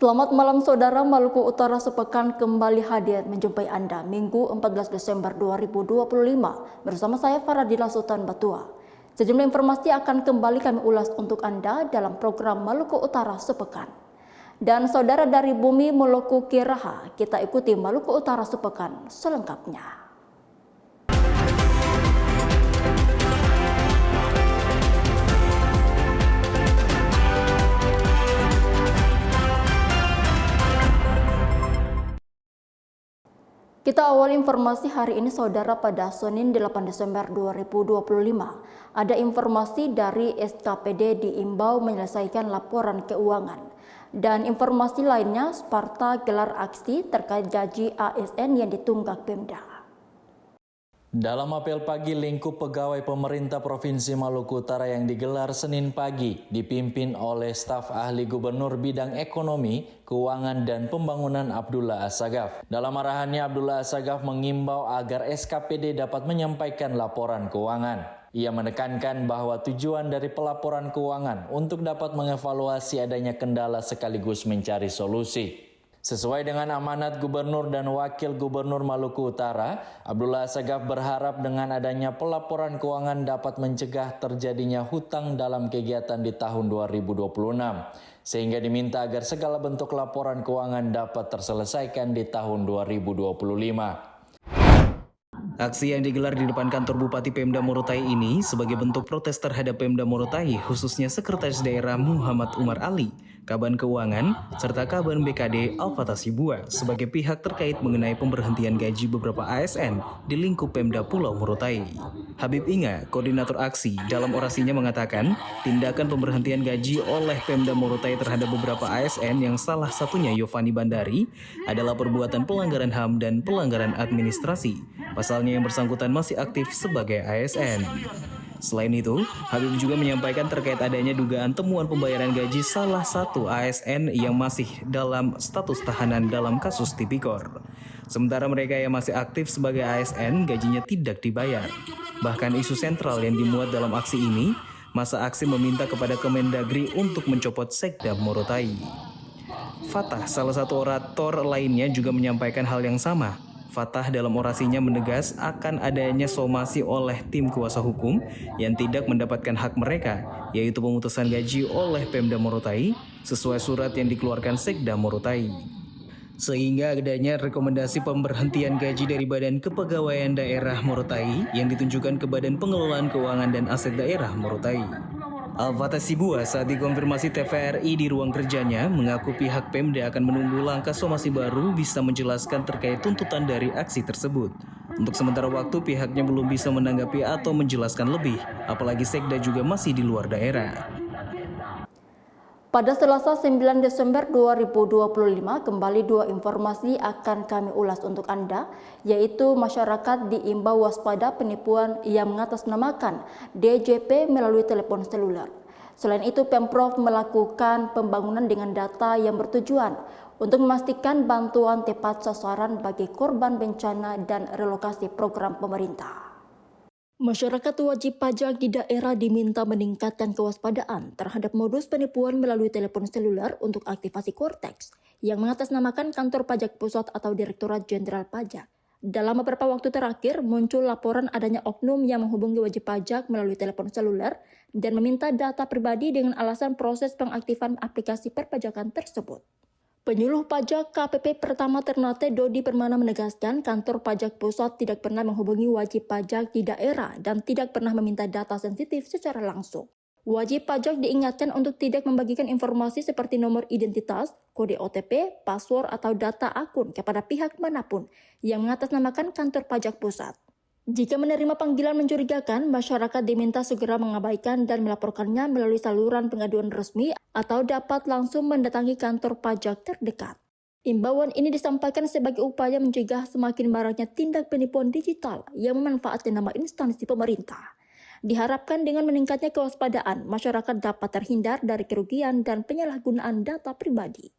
Selamat malam saudara, Maluku Utara sepekan kembali hadir menjumpai Anda Minggu 14 Desember 2025 bersama saya Faradila Sultan Batua. Sejumlah informasi akan kembali kami ulas untuk Anda dalam program Maluku Utara sepekan. Dan saudara dari bumi Maluku Kiraha, kita ikuti Maluku Utara sepekan selengkapnya. Kita awal informasi hari ini saudara pada Senin 8 Desember 2025. Ada informasi dari SKPD diimbau menyelesaikan laporan keuangan. Dan informasi lainnya, Sparta gelar aksi terkait gaji ASN yang ditunggak Pemda. Dalam apel pagi lingkup pegawai pemerintah Provinsi Maluku Utara yang digelar Senin pagi dipimpin oleh staf ahli gubernur bidang ekonomi, keuangan dan pembangunan Abdullah Assagaf. Dalam arahannya Abdullah Assagaf mengimbau agar SKPD dapat menyampaikan laporan keuangan. Ia menekankan bahwa tujuan dari pelaporan keuangan untuk dapat mengevaluasi adanya kendala sekaligus mencari solusi. Sesuai dengan amanat Gubernur dan Wakil Gubernur Maluku Utara, Abdullah Assagaf berharap dengan adanya pelaporan keuangan dapat mencegah terjadinya hutang dalam kegiatan di tahun 2026, sehingga diminta agar segala bentuk laporan keuangan dapat terselesaikan di tahun 2025. Aksi yang digelar di depan kantor Bupati Pemda Morotai ini sebagai bentuk protes terhadap Pemda Morotai, khususnya Sekretaris Daerah Muhammad Umar Ali, Kaban Keuangan, serta Kaban BKD Alfata Sibua sebagai pihak terkait mengenai pemberhentian gaji beberapa ASN di lingkup Pemda Pulau Morotai. Habib Inga, koordinator aksi, dalam orasinya mengatakan tindakan pemberhentian gaji oleh Pemda Morotai terhadap beberapa ASN yang salah satunya Yovani Bandari adalah perbuatan pelanggaran HAM dan pelanggaran administrasi. Pasalnya yang bersangkutan masih aktif sebagai ASN. Selain itu, Habib juga menyampaikan terkait adanya dugaan temuan pembayaran gaji salah satu ASN yang masih dalam status tahanan dalam kasus Tipikor. Sementara mereka yang masih aktif sebagai ASN gajinya tidak dibayar. Bahkan isu sentral yang dimuat dalam aksi ini, masa aksi meminta kepada Kemendagri untuk mencopot Sekda Morotai. Fatah, salah satu orator lainnya juga menyampaikan hal yang sama. Fatah dalam orasinya menegas akan adanya somasi oleh tim kuasa hukum yang tidak mendapatkan hak mereka, yaitu pemutusan gaji oleh Pemda Morotai sesuai surat yang dikeluarkan Sekda Morotai. Sehingga adanya rekomendasi pemberhentian gaji dari Badan Kepegawaian Daerah Morotai yang ditunjukkan ke Badan Pengelolaan Keuangan dan Aset Daerah Morotai. Alfata Sibua saat dikonfirmasi TVRI di ruang kerjanya mengaku pihak Pemda akan menunggu langkah somasi baru bisa menjelaskan terkait tuntutan dari aksi tersebut. Untuk sementara waktu pihaknya belum bisa menanggapi atau menjelaskan lebih, apalagi Sekda juga masih di luar daerah. Pada Selasa 9 Desember 2025, kembali dua informasi akan kami ulas untuk Anda, yaitu masyarakat diimbau waspada penipuan yang mengatasnamakan DJP melalui telepon seluler. Selain itu, Pemprov melakukan pembangunan dengan data yang bertujuan untuk memastikan bantuan tepat sasaran bagi korban bencana dan relokasi program pemerintah. Masyarakat wajib pajak di daerah diminta meningkatkan kewaspadaan terhadap modus penipuan melalui telepon seluler untuk aktivasi Cortex yang mengatasnamakan Kantor Pajak Pusat atau Direktorat Jenderal Pajak. Dalam beberapa waktu terakhir, muncul laporan adanya oknum yang menghubungi wajib pajak melalui telepon seluler dan meminta data pribadi dengan alasan proses pengaktifan aplikasi perpajakan tersebut. Penyuluh pajak KPP Pertama Ternate Dodi Permana menegaskan kantor pajak pusat tidak pernah menghubungi wajib pajak di daerah dan tidak pernah meminta data sensitif secara langsung. Wajib pajak diingatkan untuk tidak membagikan informasi seperti nomor identitas, kode OTP, password atau data akun kepada pihak manapun yang mengatasnamakan kantor pajak pusat. Jika menerima panggilan mencurigakan, masyarakat diminta segera mengabaikan dan melaporkannya melalui saluran pengaduan resmi atau dapat langsung mendatangi kantor pajak terdekat. Imbauan ini disampaikan sebagai upaya mencegah semakin maraknya tindak penipuan digital yang memanfaatkan nama instansi pemerintah. Diharapkan dengan meningkatnya kewaspadaan, masyarakat dapat terhindar dari kerugian dan penyalahgunaan data pribadi.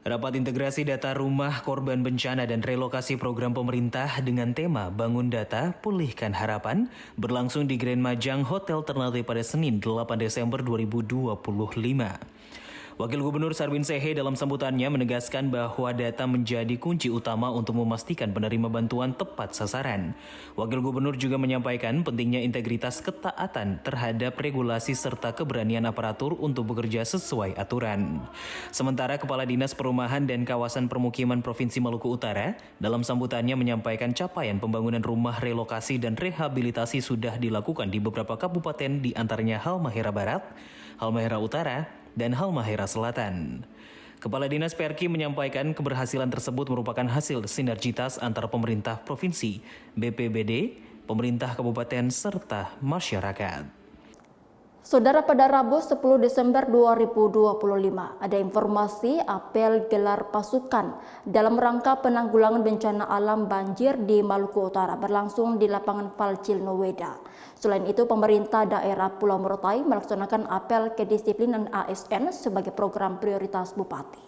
Rapat integrasi data rumah korban bencana dan relokasi program pemerintah dengan tema Bangun Data, Pulihkan Harapan berlangsung di Grand Majang Hotel Ternate pada Senin 8 Desember 2025. Wakil Gubernur Sarwin Sehe dalam sambutannya menegaskan bahwa data menjadi kunci utama untuk memastikan penerima bantuan tepat sasaran. Wakil Gubernur juga menyampaikan pentingnya integritas ketaatan terhadap regulasi serta keberanian aparatur untuk bekerja sesuai aturan. Sementara Kepala Dinas Perumahan dan Kawasan Permukiman Provinsi Maluku Utara dalam sambutannya menyampaikan capaian pembangunan rumah relokasi dan rehabilitasi sudah dilakukan di beberapa kabupaten, di antaranya Halmahera Barat, Halmahera Utara, dan Halmahera Selatan. Kepala Dinas Perki menyampaikan keberhasilan tersebut merupakan hasil sinergitas antara pemerintah provinsi, BPBD, pemerintah kabupaten, serta masyarakat. Saudara, pada Rabu 10 Desember 2025 ada informasi apel gelar pasukan dalam rangka penanggulangan bencana alam banjir di Maluku Utara berlangsung di lapangan Falcil Noweda. Selain itu, pemerintah daerah Pulau Morotai melaksanakan apel kedisiplinan ASN sebagai program prioritas Bupati.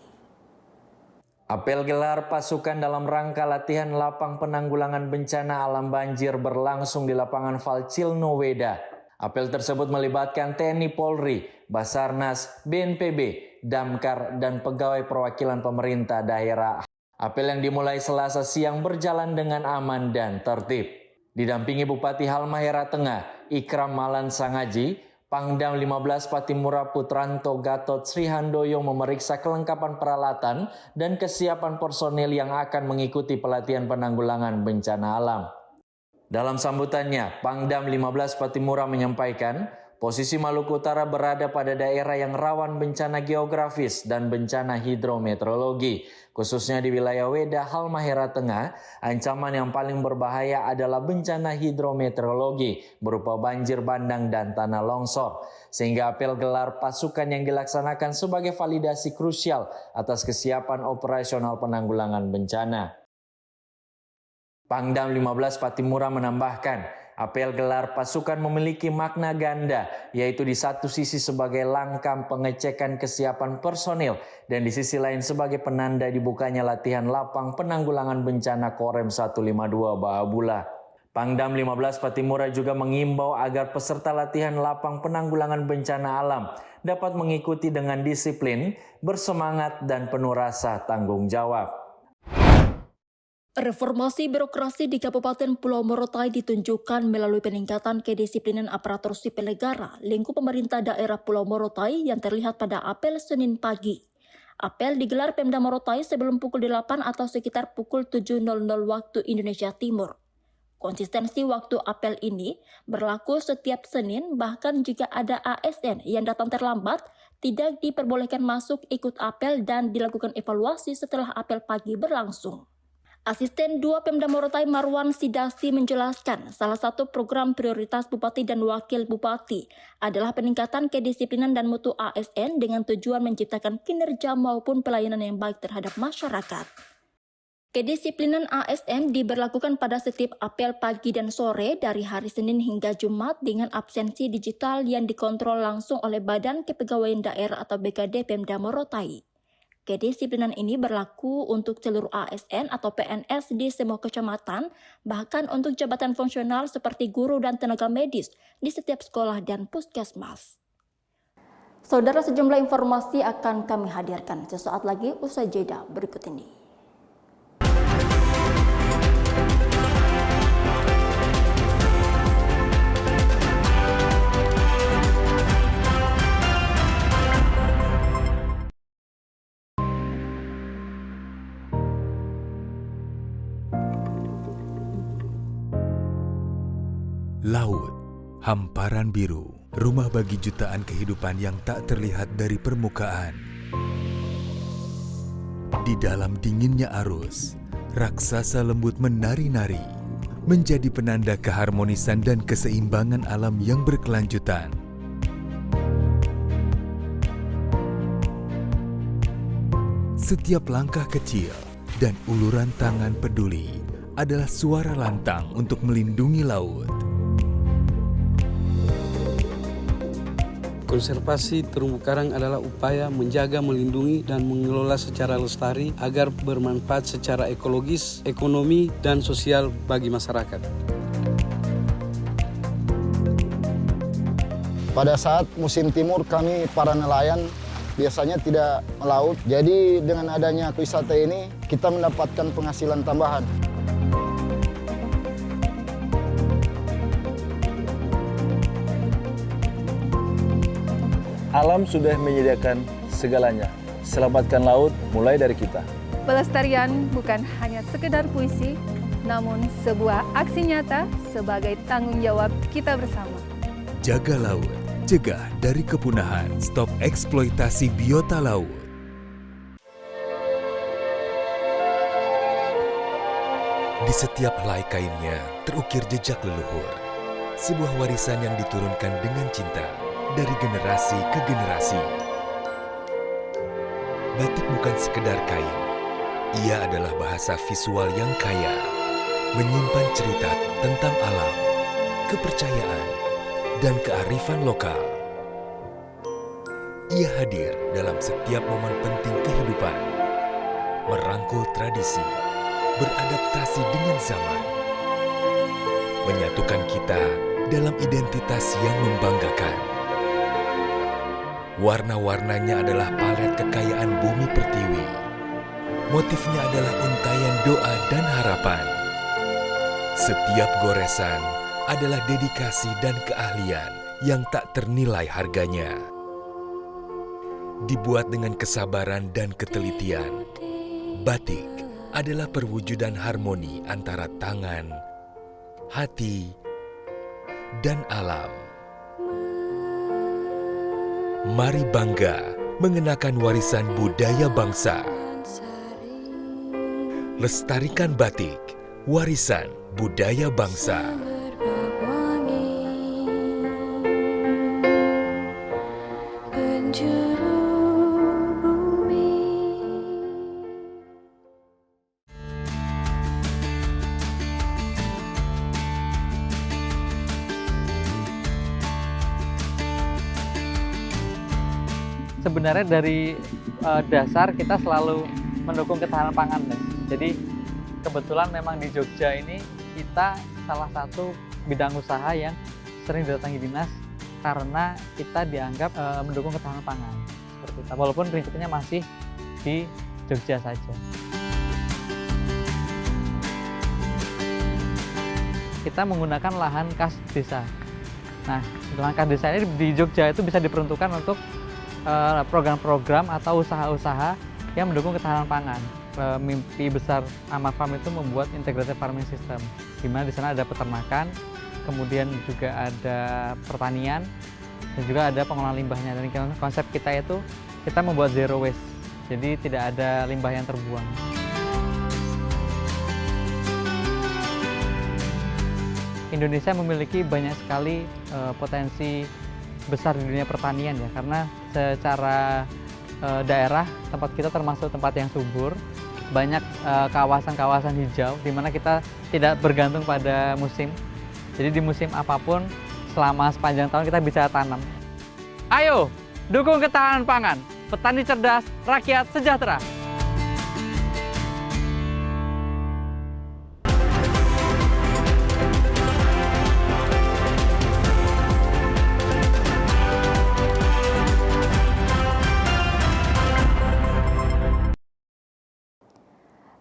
Apel gelar pasukan dalam rangka latihan lapang penanggulangan bencana alam banjir berlangsung di lapangan Falcil Noweda. Apel tersebut melibatkan TNI Polri, Basarnas, BNPB, Damkar, dan pegawai perwakilan pemerintah daerah. Apel yang dimulai Selasa siang berjalan dengan aman dan tertib. Didampingi Bupati Halmahera Tengah, Ikram Malan Sangaji, Pangdam 15 Patimura Putranto Gatot Srihandoyo memeriksa kelengkapan peralatan dan kesiapan personil yang akan mengikuti pelatihan penanggulangan bencana alam. Dalam sambutannya, Pangdam 15 Patimura menyampaikan, posisi Maluku Utara berada pada daerah yang rawan bencana geografis dan bencana hidrometeorologi. Khususnya di wilayah Weda, Halmahera Tengah, ancaman yang paling berbahaya adalah bencana hidrometeorologi berupa banjir bandang dan tanah longsor. Sehingga apel gelar pasukan yang dilaksanakan sebagai validasi krusial atas kesiapan operasional penanggulangan bencana. Pangdam 15 Patimura menambahkan, apel gelar pasukan memiliki makna ganda, yaitu di satu sisi sebagai langkah pengecekan kesiapan personil dan di sisi lain sebagai penanda dibukanya latihan lapang penanggulangan bencana Korem 152 Baabula. Pangdam 15 Patimura juga mengimbau agar peserta latihan lapang penanggulangan bencana alam dapat mengikuti dengan disiplin, bersemangat, dan penuh rasa tanggung jawab. Reformasi birokrasi di Kabupaten Pulau Morotai ditunjukkan melalui peningkatan kedisiplinan aparatur sipil negara lingkup pemerintah daerah Pulau Morotai yang terlihat pada apel Senin pagi. Apel digelar Pemda Morotai sebelum pukul 8 atau sekitar pukul 7.00 waktu Indonesia Timur. Konsistensi waktu apel ini berlaku setiap Senin, bahkan jika ada ASN yang datang terlambat, tidak diperbolehkan masuk ikut apel dan dilakukan evaluasi setelah apel pagi berlangsung. Asisten 2 Pemda Morotai Marwan Sidasi menjelaskan salah satu program prioritas Bupati dan Wakil Bupati adalah peningkatan kedisiplinan dan mutu ASN dengan tujuan menciptakan kinerja maupun pelayanan yang baik terhadap masyarakat. Kedisiplinan ASN diberlakukan pada setiap apel pagi dan sore dari hari Senin hingga Jumat dengan absensi digital yang dikontrol langsung oleh Badan Kepegawaian Daerah atau BKD Pemda Morotai. Kedisiplinan ini berlaku untuk seluruh ASN atau PNS di semua kecamatan, bahkan untuk jabatan fungsional seperti guru dan tenaga medis di setiap sekolah dan puskesmas. Saudara, sejumlah informasi akan kami hadirkan sesaat lagi usai jeda berikut ini. Laut, hamparan biru, rumah bagi jutaan kehidupan yang tak terlihat dari permukaan. Di dalam dinginnya arus, raksasa lembut menari-nari, menjadi penanda keharmonisan dan keseimbangan alam yang berkelanjutan. Setiap langkah kecil dan uluran tangan peduli adalah suara lantang untuk melindungi laut. Konservasi terumbu karang adalah upaya menjaga, melindungi, dan mengelola secara lestari agar bermanfaat secara ekologis, ekonomi, dan sosial bagi masyarakat. Pada saat musim timur kami para nelayan biasanya tidak melaut. Jadi dengan adanya wisata ini kita mendapatkan penghasilan tambahan. Alam sudah menyediakan segalanya. Selamatkan laut mulai dari kita. Pelestarian bukan hanya sekedar puisi, namun sebuah aksi nyata sebagai tanggung jawab kita bersama. Jaga laut, cegah dari kepunahan, stop eksploitasi biota laut. Di setiap helai kainnya terukir jejak leluhur. Sebuah warisan yang diturunkan dengan cinta dari generasi ke generasi. Batik bukan sekedar kain. Ia adalah bahasa visual yang kaya, menyimpan cerita tentang alam, kepercayaan, dan kearifan lokal. Ia hadir dalam setiap momen penting kehidupan, merangkul tradisi, beradaptasi dengan zaman, menyatukan kita dalam identitas yang membanggakan. Warna-warnanya adalah palet kekayaan bumi pertiwi. Motifnya adalah untayan doa dan harapan. Setiap goresan adalah dedikasi dan keahlian yang tak ternilai harganya. Dibuat dengan kesabaran dan ketelitian, batik adalah perwujudan harmoni antara tangan, hati, dan alam. Mari bangga mengenakan warisan budaya bangsa. Lestarikan batik, warisan budaya bangsa. Sebenarnya dari dasar kita selalu mendukung ketahanan pangan. Jadi kebetulan memang di Jogja ini kita salah satu bidang usaha yang sering didatangi dinas karena kita dianggap mendukung ketahanan pangan. Seperti itu. Walaupun prinsipnya masih di Jogja saja. Kita menggunakan lahan kas desa. Nah, lahan kas desa ini di Jogja itu bisa diperuntukkan untuk program-program atau usaha-usaha yang mendukung ketahanan pangan. Mimpi besar Amar Farm itu membuat integrated farming system, di mana di sana ada peternakan, kemudian juga ada pertanian, dan juga ada pengolahan limbahnya. Dan konsep kita itu kita membuat zero waste, jadi tidak ada limbah yang terbuang. Indonesia memiliki banyak sekali potensi besar di dunia pertanian ya, karena secara daerah tempat kita termasuk tempat yang subur, banyak kawasan-kawasan hijau di mana kita tidak bergantung pada musim. Jadi di musim apapun selama sepanjang tahun kita bisa tanam. Ayo dukung ketahanan pangan, petani cerdas, rakyat sejahtera.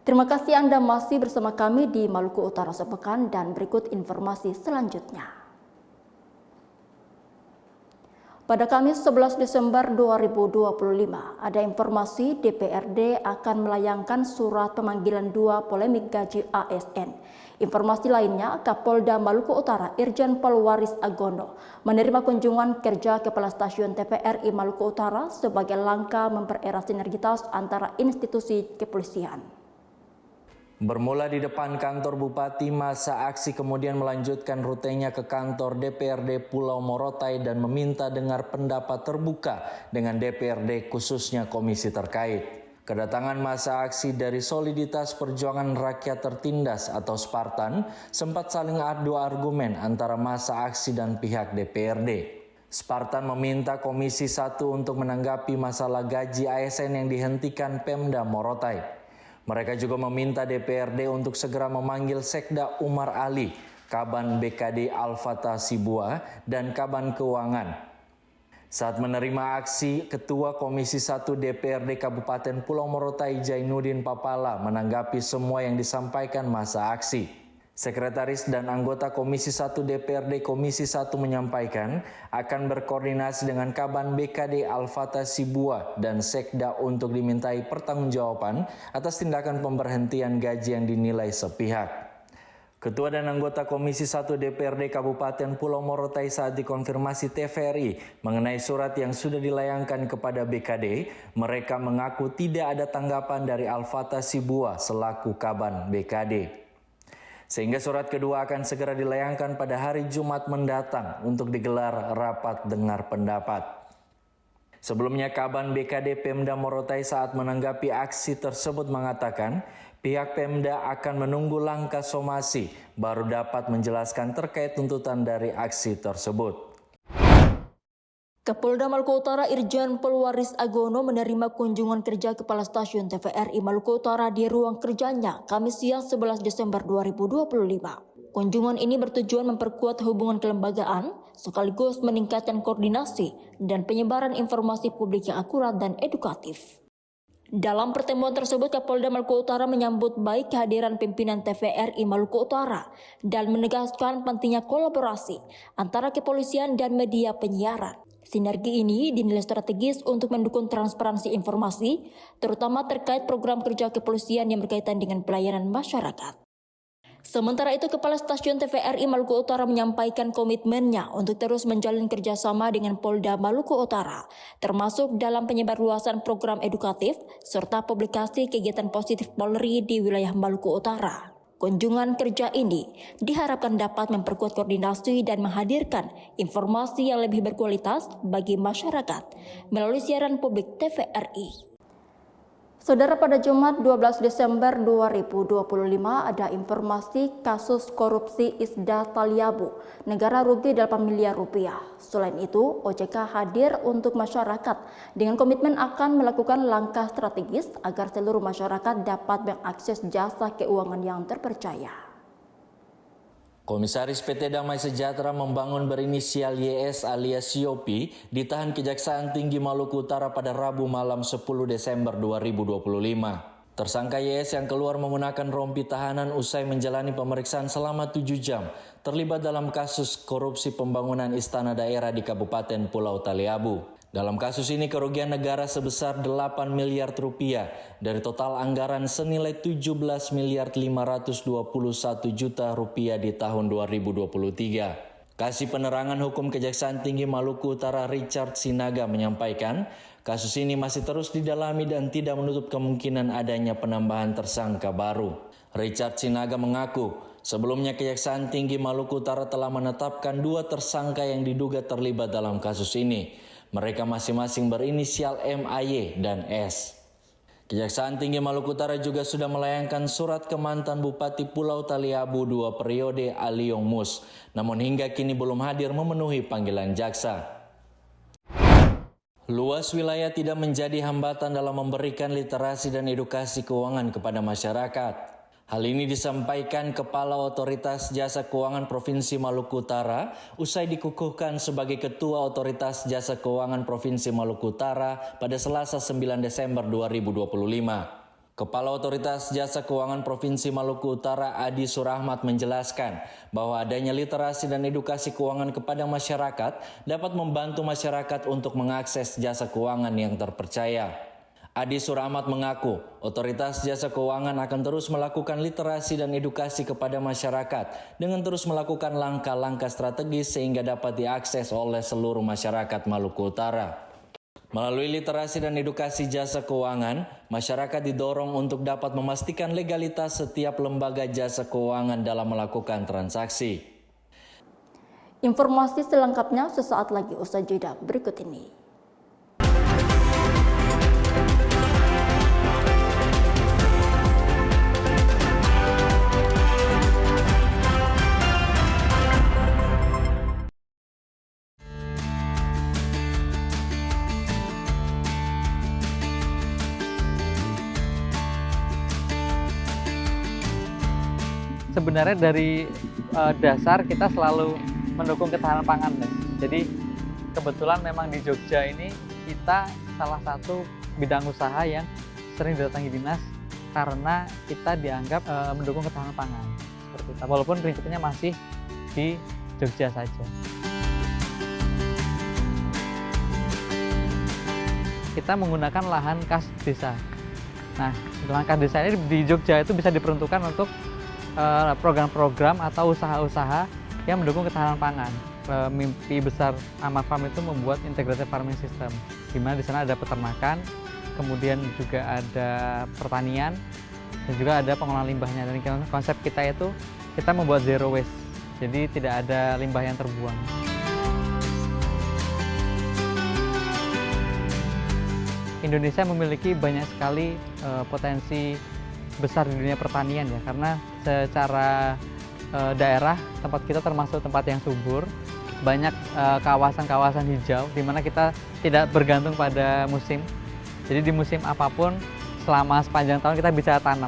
Terima kasih Anda masih bersama kami di Maluku Utara Sepekan dan berikut informasi selanjutnya. Pada Kamis 11 Desember 2025, ada informasi DPRD akan melayangkan surat pemanggilan 2 polemik gaji ASN. Informasi lainnya, Kapolda Maluku Utara Irjen Polwaris Agono menerima kunjungan kerja Kepala Stasiun TVRI Maluku Utara sebagai langkah mempererat sinergitas antara institusi kepolisian. Bermula di depan kantor Bupati, masa aksi kemudian melanjutkan rutenya ke kantor DPRD Pulau Morotai dan meminta dengar pendapat terbuka dengan DPRD khususnya komisi terkait. Kedatangan masa aksi dari Soliditas Perjuangan Rakyat Tertindas atau Spartan sempat saling adu argumen antara masa aksi dan pihak DPRD. Spartan meminta Komisi 1 untuk menanggapi masalah gaji ASN yang dihentikan Pemda Morotai. Mereka juga meminta DPRD untuk segera memanggil Sekda Umar Ali, Kaban BKD Al-Fatah Sibua, dan Kaban Keuangan. Saat menerima aksi, Ketua Komisi 1 DPRD Kabupaten Pulau Morotai Jainuddin Papala menanggapi semua yang disampaikan masa aksi. Sekretaris dan anggota Komisi 1 DPRD Komisi 1 menyampaikan akan berkoordinasi dengan Kaban BKD Al-Fatah Sibua dan Sekda untuk dimintai pertanggungjawaban atas tindakan pemberhentian gaji yang dinilai sepihak. Ketua dan anggota Komisi 1 DPRD Kabupaten Pulau Morotai saat dikonfirmasi TVRI mengenai surat yang sudah dilayangkan kepada BKD, mereka mengaku tidak ada tanggapan dari Al-Fatah Sibua selaku Kaban BKD. Sehingga surat kedua akan segera dilayangkan pada hari Jumat mendatang untuk digelar rapat dengar pendapat. Sebelumnya Kaban BKD Pemda Morotai saat menanggapi aksi tersebut mengatakan pihak Pemda akan menunggu langkah somasi baru dapat menjelaskan terkait tuntutan dari aksi tersebut. Kapolda Maluku Utara Irjen Polwaris Agono menerima kunjungan kerja Kepala Stasiun TVRI Maluku Utara di ruang kerjanya Kamis siang 11 Desember 2025. Kunjungan ini bertujuan memperkuat hubungan kelembagaan sekaligus meningkatkan koordinasi dan penyebaran informasi publik yang akurat dan edukatif. Dalam pertemuan tersebut, Kapolda Maluku Utara menyambut baik kehadiran pimpinan TVRI Maluku Utara dan menegaskan pentingnya kolaborasi antara kepolisian dan media penyiaran. Sinergi ini dinilai strategis untuk mendukung transparansi informasi, terutama terkait program kerja kepolisian yang berkaitan dengan pelayanan masyarakat. Sementara itu, Kepala Stasiun TVRI Maluku Utara menyampaikan komitmennya untuk terus menjalin kerjasama dengan Polda Maluku Utara, termasuk dalam penyebarluasan program edukatif serta publikasi kegiatan positif Polri di wilayah Maluku Utara. Kunjungan kerja ini diharapkan dapat memperkuat koordinasi dan menghadirkan informasi yang lebih berkualitas bagi masyarakat melalui siaran publik TVRI. Saudara, pada Jumat 12 Desember 2025 ada informasi kasus korupsi Isda Taliabu, negara rugi 8 miliar rupiah. Selain itu, OJK hadir untuk masyarakat dengan komitmen akan melakukan langkah strategis agar seluruh masyarakat dapat mengakses jasa keuangan yang terpercaya. Komisaris PT Damai Sejahtera Membangun berinisial YS alias Yopi ditahan Kejaksaan Tinggi Maluku Utara pada Rabu malam 10 Desember 2025. Tersangka YS yang keluar menggunakan rompi tahanan usai menjalani pemeriksaan selama 7 jam terlibat dalam kasus korupsi pembangunan istana daerah di Kabupaten Pulau Taliabu. Dalam kasus ini kerugian negara sebesar 8 miliar rupiah dari total anggaran senilai 17 miliar 521 juta rupiah di tahun 2023. Kasih Penerangan Hukum Kejaksaan Tinggi Maluku Utara Richard Sinaga menyampaikan, kasus ini masih terus didalami dan tidak menutup kemungkinan adanya penambahan tersangka baru. Richard Sinaga mengaku, sebelumnya Kejaksaan Tinggi Maluku Utara telah menetapkan 2 tersangka yang diduga terlibat dalam kasus ini. Mereka masing-masing berinisial MAY dan S. Kejaksaan Tinggi Maluku Utara juga sudah melayangkan surat ke mantan Bupati Pulau Taliabu 2 periode Aliong Mus, namun hingga kini belum hadir memenuhi panggilan jaksa. Luas wilayah tidak menjadi hambatan dalam memberikan literasi dan edukasi keuangan kepada masyarakat. Hal ini disampaikan Kepala Otoritas Jasa Keuangan Provinsi Maluku Utara usai dikukuhkan sebagai Ketua Otoritas Jasa Keuangan Provinsi Maluku Utara pada Selasa 9 Desember 2025. Kepala Otoritas Jasa Keuangan Provinsi Maluku Utara Adi Surahmat menjelaskan bahwa adanya literasi dan edukasi keuangan kepada masyarakat dapat membantu masyarakat untuk mengakses jasa keuangan yang terpercaya. Adi Surahmat mengaku, Otoritas Jasa Keuangan akan terus melakukan literasi dan edukasi kepada masyarakat dengan terus melakukan langkah-langkah strategis sehingga dapat diakses oleh seluruh masyarakat Maluku Utara. Melalui literasi dan edukasi jasa keuangan, masyarakat didorong untuk dapat memastikan legalitas setiap lembaga jasa keuangan dalam melakukan transaksi. Informasi selengkapnya sesaat lagi usai jeda berikut ini. Sebenarnya dari dasar kita selalu mendukung ketahanan pangan. Jadi kebetulan memang di Jogja ini kita salah satu bidang usaha yang sering didatangi dinas karena kita dianggap mendukung ketahanan pangan. Seperti itu. Walaupun prinsipnya masih di Jogja saja. Kita menggunakan lahan kas desa. Nah, lahan kas desa ini di Jogja itu bisa diperuntukkan untuk program-program atau usaha-usaha yang mendukung ketahanan pangan. Mimpi besar Amar Farm itu membuat integrated farming system, di mana di sana ada peternakan, kemudian juga ada pertanian, dan juga ada pengolahan limbahnya. Dan konsep kita itu kita membuat zero waste, jadi tidak ada limbah yang terbuang. Indonesia memiliki banyak sekali potensi besar di dunia pertanian ya, karena secara daerah tempat kita termasuk tempat yang subur, banyak kawasan-kawasan hijau di mana kita tidak bergantung pada musim. Jadi di musim apapun selama sepanjang tahun kita bisa tanam.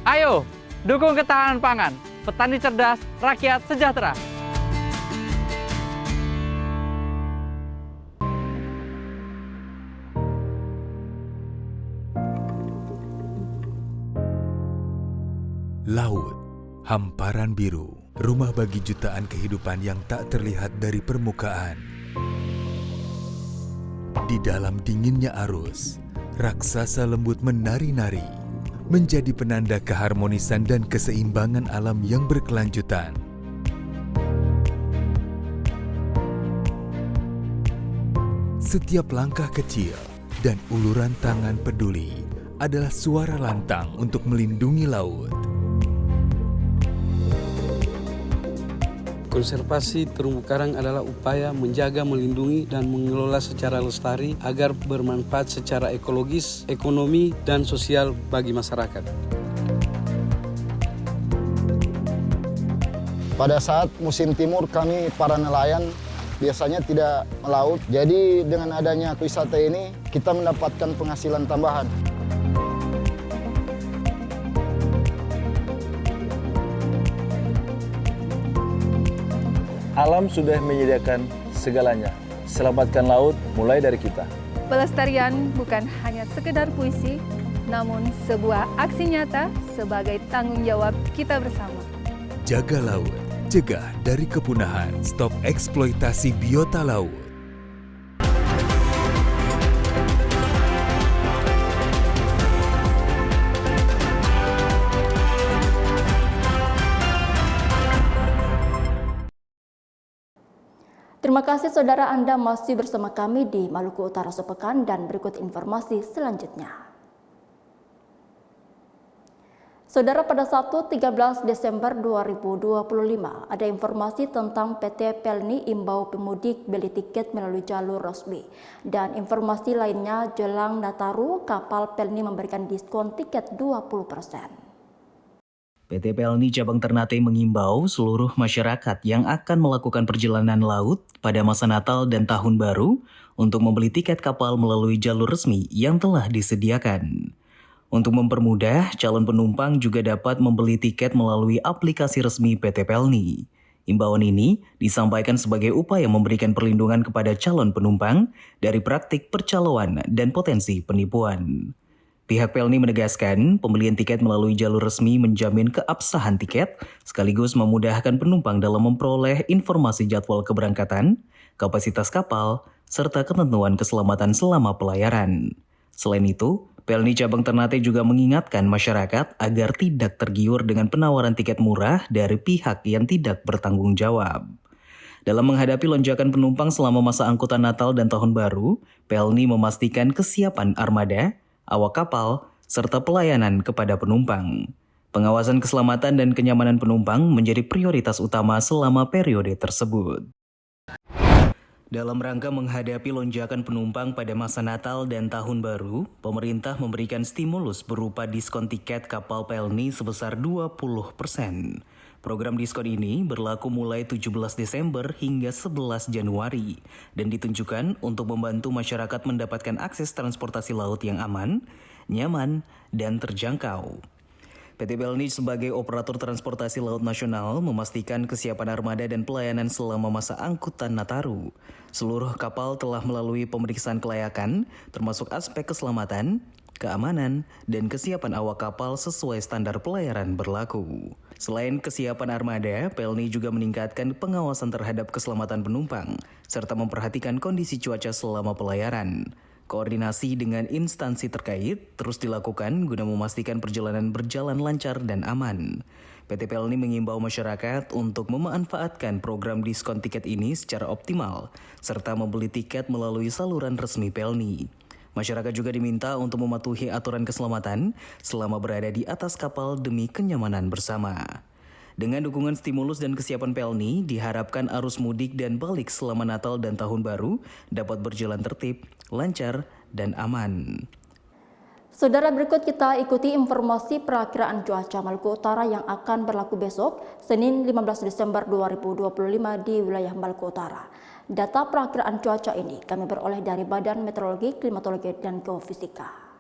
Ayo, dukung ketahanan pangan, petani cerdas, rakyat sejahtera. Laut, hamparan biru, rumah bagi jutaan kehidupan yang tak terlihat dari permukaan. Di dalam dinginnya arus, raksasa lembut menari-nari, menjadi penanda keharmonisan dan keseimbangan alam yang berkelanjutan. Setiap langkah kecil dan uluran tangan peduli adalah suara lantang untuk melindungi laut. Konservasi terumbu karang adalah upaya menjaga, melindungi, dan mengelola secara lestari agar bermanfaat secara ekologis, ekonomi, dan sosial bagi masyarakat. Pada saat musim timur kami para nelayan biasanya tidak melaut. Jadi dengan adanya wisata ini kita mendapatkan penghasilan tambahan. Alam sudah menyediakan segalanya. Selamatkan laut mulai dari kita. Pelestarian bukan hanya sekedar puisi, namun sebuah aksi nyata sebagai tanggung jawab kita bersama. Jaga laut, cegah dari kepunahan, stop eksploitasi biota laut. Terima kasih saudara Anda masih bersama kami di Maluku Utara Sepekan dan berikut informasi selanjutnya. Saudara, pada Sabtu 13 Desember 2025 ada informasi tentang PT Pelni imbau pemudik beli tiket melalui jalur resmi. Dan informasi lainnya jelang Nataru, kapal Pelni memberikan diskon tiket 20%. PT Pelni Cabang Ternate mengimbau seluruh masyarakat yang akan melakukan perjalanan laut pada masa Natal dan Tahun Baru untuk membeli tiket kapal melalui jalur resmi yang telah disediakan. Untuk mempermudah, calon penumpang juga dapat membeli tiket melalui aplikasi resmi PT Pelni. Imbauan ini disampaikan sebagai upaya memberikan perlindungan kepada calon penumpang dari praktik percaloan dan potensi penipuan. Pihak Pelni menegaskan, pembelian tiket melalui jalur resmi menjamin keabsahan tiket, sekaligus memudahkan penumpang dalam memperoleh informasi jadwal keberangkatan, kapasitas kapal, serta ketentuan keselamatan selama pelayaran. Selain itu, Pelni Cabang Ternate juga mengingatkan masyarakat agar tidak tergiur dengan penawaran tiket murah dari pihak yang tidak bertanggung jawab. Dalam menghadapi lonjakan penumpang selama masa angkutan Natal dan Tahun Baru, Pelni memastikan kesiapan armada, awak kapal, serta pelayanan kepada penumpang. Pengawasan keselamatan dan kenyamanan penumpang menjadi prioritas utama selama periode tersebut. Dalam rangka menghadapi lonjakan penumpang pada masa Natal dan Tahun Baru, pemerintah memberikan stimulus berupa diskon tiket kapal Pelni sebesar 20%. Program diskon ini berlaku mulai 17 Desember hingga 11 Januari dan ditunjukkan untuk membantu masyarakat mendapatkan akses transportasi laut yang aman, nyaman, dan terjangkau. PT PT Pelni sebagai operator transportasi laut nasional memastikan kesiapan armada dan pelayanan selama masa angkutan Nataru. Seluruh kapal telah melalui pemeriksaan kelayakan, termasuk aspek keselamatan, keamanan, dan kesiapan awak kapal sesuai standar pelayaran berlaku. Selain kesiapan armada, Pelni juga meningkatkan pengawasan terhadap keselamatan penumpang, serta memperhatikan kondisi cuaca selama pelayaran. Koordinasi dengan instansi terkait terus dilakukan guna memastikan perjalanan berjalan lancar dan aman. PT Pelni mengimbau masyarakat untuk memanfaatkan program diskon tiket ini secara optimal, serta membeli tiket melalui saluran resmi Pelni. Masyarakat juga diminta untuk mematuhi aturan keselamatan selama berada di atas kapal demi kenyamanan bersama. Dengan dukungan stimulus dan kesiapan Pelni, diharapkan arus mudik dan balik selama Natal dan Tahun Baru dapat berjalan tertib, lancar, dan aman. Saudara, berikut kita ikuti informasi perakiraan cuaca Maluku Utara yang akan berlaku besok, Senin 15 Desember 2025 di wilayah Maluku Utara. Data perakiraan cuaca ini kami peroleh dari Badan Meteorologi, Klimatologi, dan Geofisika.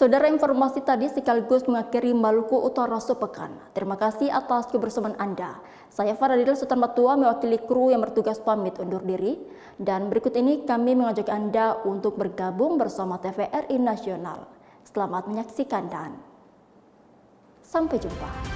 Saudara, informasi tadi sekaligus mengakhiri Maluku Utara sepekan. Terima kasih atas kebersamaan Anda. Saya Faradil Sultan Matua mewakili kru yang bertugas pamit undur diri. Dan berikut ini kami mengajak Anda untuk bergabung bersama TVRI Nasional. Selamat menyaksikan dan sampai jumpa.